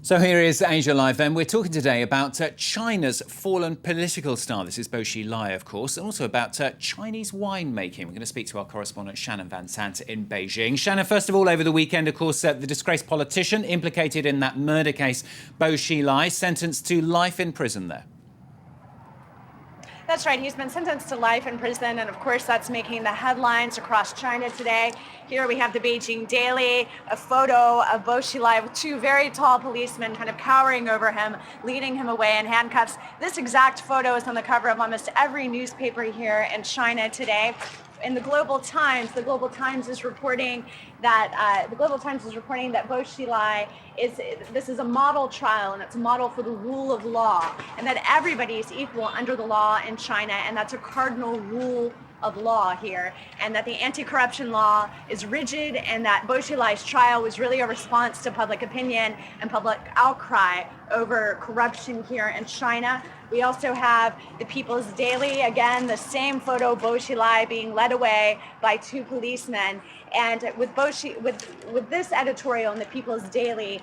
So here is Asia Live then. We're talking today about China's fallen political star. This is Bo Xilai, of course, and also about Chinese winemaking. We're going to speak to our correspondent Shannon Van Sant in Beijing. Shannon, first of all, over the weekend, of course, the disgraced politician implicated in that murder case, Bo Xilai, sentenced to life in prison there. That's right. He's been sentenced to life in prison, and of course that's making the headlines across China today. Here we have the Beijing Daily, a photo of Bo Xilai with two very tall policemen kind of cowering over him, leading him away in handcuffs. This exact photo is on the cover of almost every newspaper here in China today. In the Global Times is reporting that Bo Xilai this is a model trial, and it's a model for the rule of law, and that everybody is equal under the law in China, and that's a cardinal rule of law here, and that the anti-corruption law is rigid, and that Bo Xilai's trial was really a response to public opinion and public outcry over corruption here in China. We also have the People's Daily, again, the same photo, Bo Xilai being led away by two policemen. And with this editorial in the People's Daily,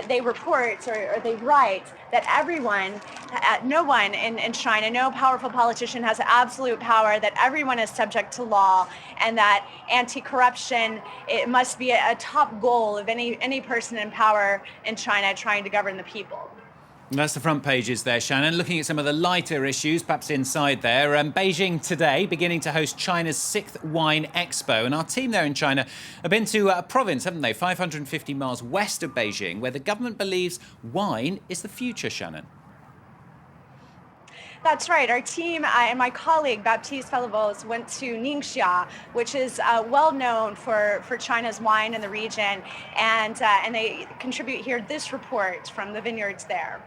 they report or they write that no one in China, no powerful politician has absolute power, that everyone is subject to law, and that anti-corruption, it must be a top goal of any person in power in China trying to govern the people. That's the front pages there, Shannon. Looking at some of the lighter issues, perhaps inside there. Beijing today beginning to host China's 6th Wine Expo. And our team there in China have been to a province, haven't they, 550 miles west of Beijing, where the government believes wine is the future, Shannon. That's right. Our team and my colleague, Baptiste Felivos, went to Ningxia, which is well known for China's wine in the region. And they contribute here this report from the vineyards there.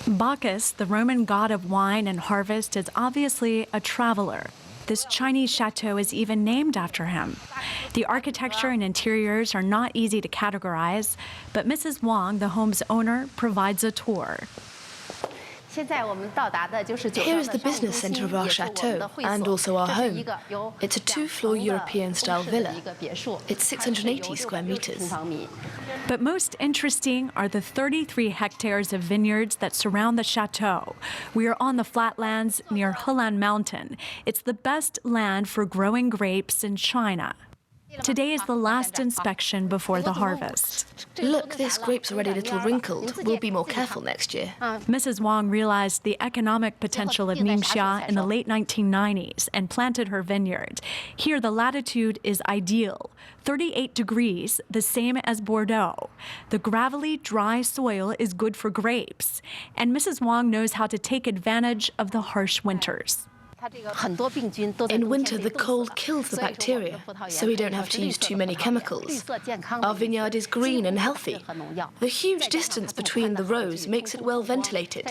Bacchus, the Roman god of wine and harvest, is obviously a traveler. This Chinese chateau is even named after him. The architecture and interiors are not easy to categorize, but Mrs. Wang, the home's owner, provides a tour. Here is the business centre of our chateau and also our home. It's a 2-floor European-style villa. It's 680 square metres. But most interesting are the 33 hectares of vineyards that surround the chateau. We are on the flatlands near Helan Mountain. It's the best land for growing grapes in China. Today is the last inspection before the harvest. Look, this grape's already a little wrinkled. We'll be more careful next year. Mrs. Wang realized the economic potential of Ningxia in the late 1990s and planted her vineyard. Here, the latitude is ideal, 38 degrees, the same as Bordeaux. The gravelly, dry soil is good for grapes, and Mrs. Wang knows how to take advantage of the harsh winters. In winter, the cold kills the bacteria, so we don't have to use too many chemicals. Our vineyard is green and healthy. The huge distance between the rows makes it well ventilated.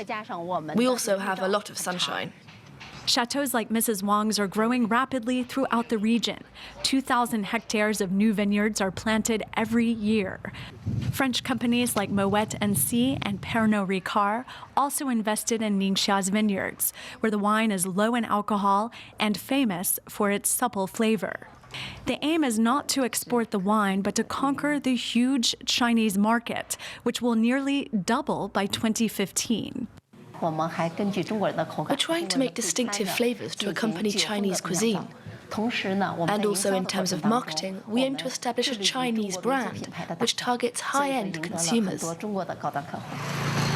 We also have a lot of sunshine. Chateaux like Mrs. Wang's are growing rapidly throughout the region. 2,000 hectares of new vineyards are planted every year. French companies like Moet & Cie and Pernod Ricard also invested in Ningxia's vineyards, where the wine is low in alcohol and famous for its supple flavor. The aim is not to export the wine, but to conquer the huge Chinese market, which will nearly double by 2015. We're trying to make distinctive flavors to accompany Chinese cuisine. And also in terms of marketing, we aim to establish a Chinese brand which targets high-end consumers.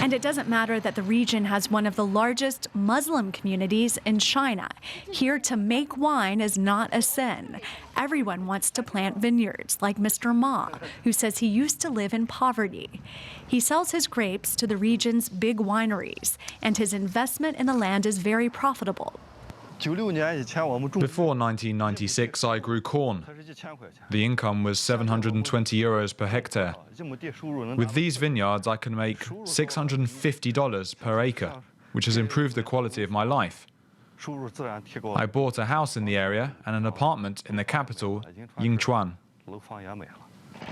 And it doesn't matter that the region has one of the largest Muslim communities in China. Here, to make wine is not a sin. Everyone wants to plant vineyards, like Mr. Ma, who says he used to live in poverty. He sells his grapes to the region's big wineries, and his investment in the land is very profitable. Before 1996, I grew corn. The income was €720 per hectare. With these vineyards, I can make $650 per acre, which has improved the quality of my life. I bought a house in the area and an apartment in the capital, Yingchuan.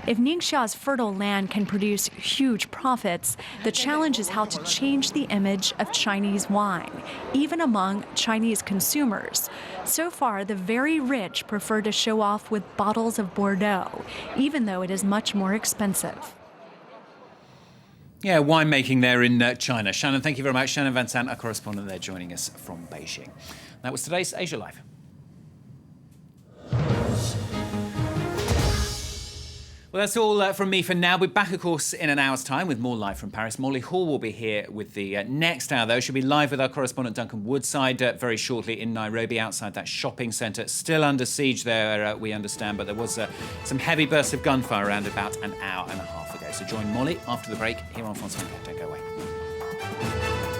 If Ningxia's fertile land can produce huge profits, the challenge is how to change the image of Chinese wine, even among Chinese consumers. So far, the very rich prefer to show off with bottles of Bordeaux, even though it is much more expensive. Yeah, winemaking there in China. Shannon, thank you very much. Shannon Van Sant, our correspondent there, joining us from Beijing. That was today's Asia Live. Well, that's all from me for now. We're back, of course, in an hour's time with more Live from Paris. Molly Hall will be here with the next hour, though. She'll be live with our correspondent Duncan Woodside very shortly in Nairobi, outside that shopping centre. Still under siege there, we understand, but there was some heavy bursts of gunfire around about an hour and a half ago. So join Molly after the break here on France 24. Don't go away.